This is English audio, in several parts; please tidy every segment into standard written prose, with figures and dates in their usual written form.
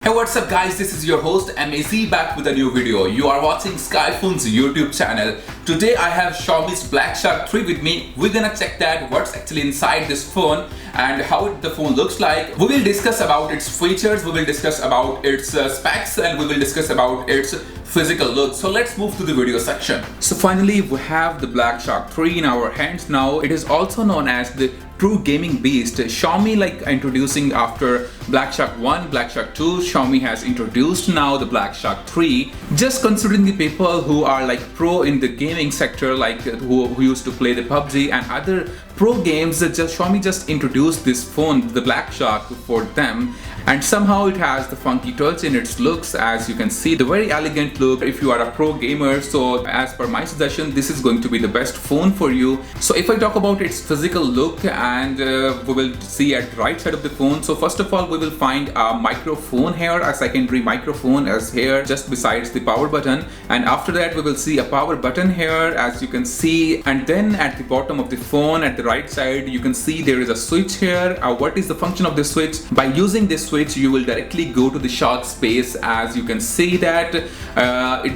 Hey, what's up guys, this is your host MAC back with a new video. You are watching Skyphonez YouTube channel. Today I have Xiaomi's Black Shark 3 with me. We're gonna check that what's actually inside this phone and how the phone looks like. We will discuss about its features, we will discuss about its specs, and we will discuss about its physical look. So let's move to the video section. So finally we have the Black Shark 3 in our hands now. It is also known as the true gaming beast. Xiaomi introducing after Black Shark 1, Black Shark 2, Xiaomi has introduced now the Black Shark 3. Just considering the people who are pro in the gaming sector, who used to play the PUBG and other pro games, Xiaomi just introduced this phone, the Black Shark, for them. And somehow it has the funky touch in its looks, as you can see, the very elegant look if you are a pro gamer. So as per my suggestion, this is going to be the best phone for you. So if I talk about its physical look, and we will see at the right side of the phone. So first of all, we will find a microphone here, a secondary microphone as here just besides the power button. And after that we will see a power button here, as you can see. And then at the bottom of the phone at the right side, you can see there is a switch here. What is the function of this switch? By using this switch, you will directly go to the shot space. As you can see that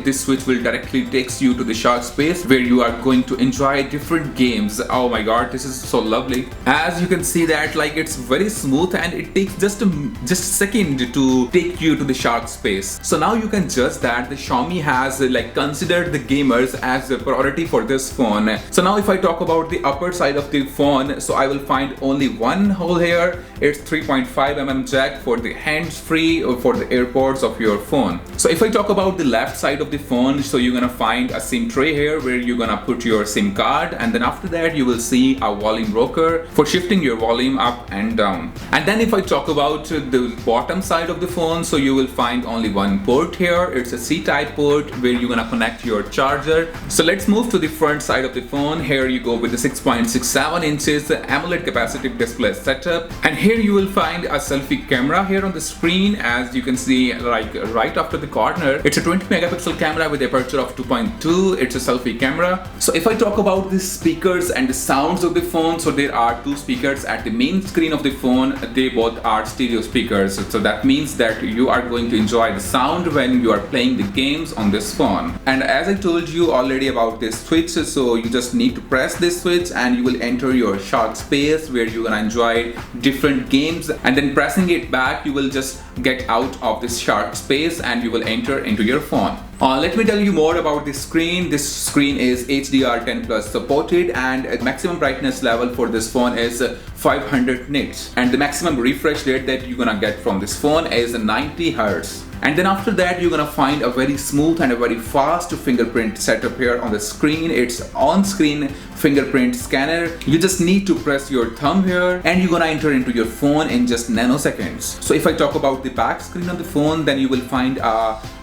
this switch will directly takes you to the shot space where you are going to enjoy different games. Oh my god, this is so lovely. As you can see that it's very smooth and it takes just a second to take you to the shot space. So now you can judge that the Xiaomi has considered the gamers as a priority for this phone. So now if I talk about the upper side of the phone, so I will find only one hole here. It's 3.5mm jack for the hands-free or for the AirPods of your phone. So if I talk about the left side of the phone, so you're gonna find a SIM tray here where you're gonna put your SIM card, and then after that you will see a volume rocker for shifting your volume up and down. And then if I talk about the bottom side of the phone, so you will find only one port here. It's a C-type port where you're gonna connect your charger. So let's move to the front side of the phone. Here you go with the 6.67 inches AMOLED capacitive display setup, and here you will find a selfie camera here on the screen. As you can see, right after the corner, it's a 20 megapixel camera with aperture of 2.2. It's a selfie camera. So if I talk about the speakers and the sounds of the phone, so there are two speakers at the main screen of the phone. They both are stereo speakers, so that means that you are going to enjoy the sound when you are playing the games on this phone. And as I told you already about this switch, so you just need to press this switch and you will enter your shot space where you're gonna enjoy different games, and then pressing it back you will just get out of this shot space and you will enter into your phone. Let me tell you more about this screen. This screen is HDR10 plus supported, and maximum brightness level for this phone is 500 nits, and the maximum refresh rate that you're gonna get from this phone is 90 Hz. And then after that you're gonna find a very smooth and a very fast fingerprint setup here on the screen. It's on-screen fingerprint scanner. You just need to press your thumb here and you're gonna enter into your phone in just nanoseconds. So if I talk about the back screen of the phone, then you will find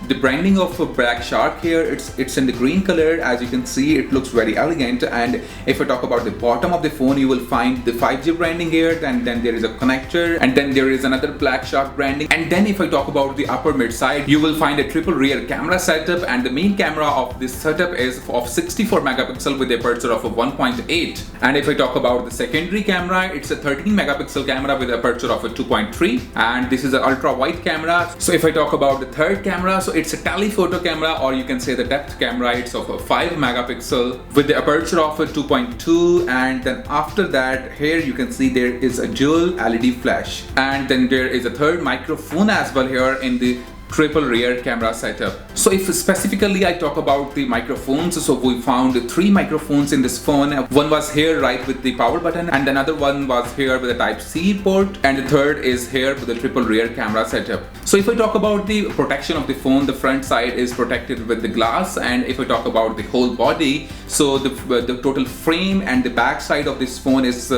the branding of a Black Shark here. It's in the green color. As you can see, it looks very elegant. And if I talk about the bottom of the phone, you will find the 5G branding here, and then there is a connector, and then there is another Black Shark branding. And then if I talk about the upper mid side, you will find a triple rear camera setup, and the main camera of this setup is of 64 megapixel with aperture of 1.8. And if I talk about the secondary camera, it's a 13 megapixel camera with aperture of 2.3, and this is an ultra wide camera. So if I talk about the third camera, so it's a telephoto camera, or you can say the depth camera. It's of 5 megapixel with the aperture of 2.2, and then after that here you can see there is a dual LED flash, and then there is a third microphone as well here in the triple rear camera setup. So if specifically I talk about the microphones, so we found 3 microphones in this phone. One was here right with the power button, and another one was here with a Type-C port, and the third is here with the triple rear camera setup. So if I talk about the protection of the phone, the front side is protected with the glass, and if I talk about the whole body, so the total frame and the back side of this phone is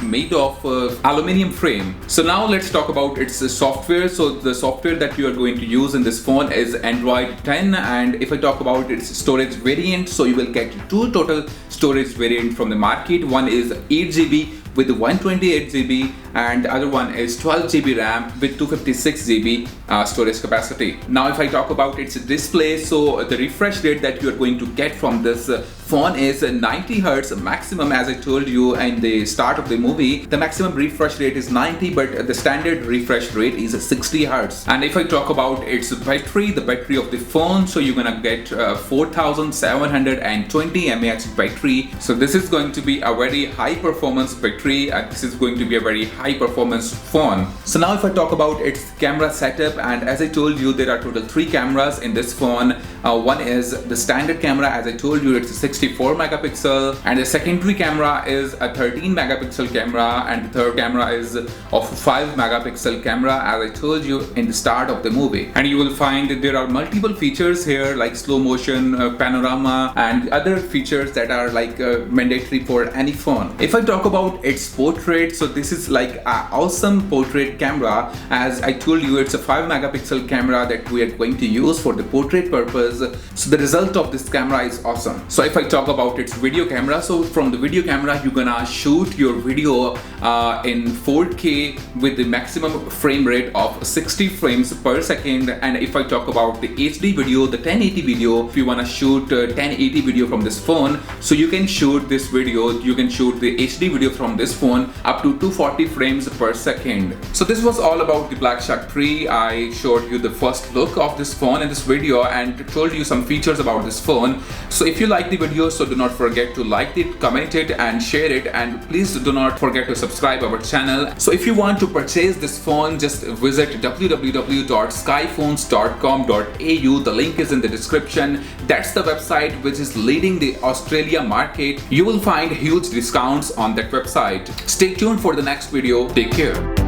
made of aluminum frame. So now let's talk about its software. So the software that you are going to use in this phone is Android 10, and if I talk about its storage variant, so you will get 2 total storage variant from the market. One is 8GB with 128GB, and the other one is 12GB RAM with 256GB storage capacity. Now if I talk about its display, so the refresh rate that you are going to get from this phone is 90 Hz maximum. As I told you in the start of the movie, the maximum refresh rate is 90, but the standard refresh rate is 60 Hz. And if I talk about its battery, the battery of the phone, so you're gonna get 4720 mAh battery. So this is going to be a very high performance battery, and this is going to be a very high performance phone. So now if I talk about its camera setup, and as I told you, there are total 3 cameras in this phone. One is the standard camera. As I told you, it's a 64 megapixel, and the secondary camera is a 13 megapixel camera, and the third camera is of 5 megapixel camera, as I told you in the start of the movie. And you will find that there are multiple features here like slow motion, panorama, and other features that are like mandatory for any phone. If I talk about its portrait, so this is like an awesome portrait camera. As I told you, it's a 5 megapixel camera that we are going to use for the portrait purpose. So the result of this camera is awesome. So if I talk about its video camera, so from the video camera you're gonna shoot your video in 4K with the maximum frame rate of 60 frames per second. And if I talk about the HD video, the 1080 video, if you wanna shoot 1080 video from this phone, so you can shoot this video, you can shoot the HD video from this phone up to 240 frames per second. So this was all about the Black Shark 3. I showed you the first look of this phone in this video and told you some features about this phone. So if you like the video, so do not forget to like it, comment it, and share it, and please do not forget to subscribe our channel. So if you want to purchase this phone, just visit www.skyphonez.com.au. The link is in the description. That's the website which is leading the Australia market. You will find huge discounts on that website. Stay tuned for the next video. Take care.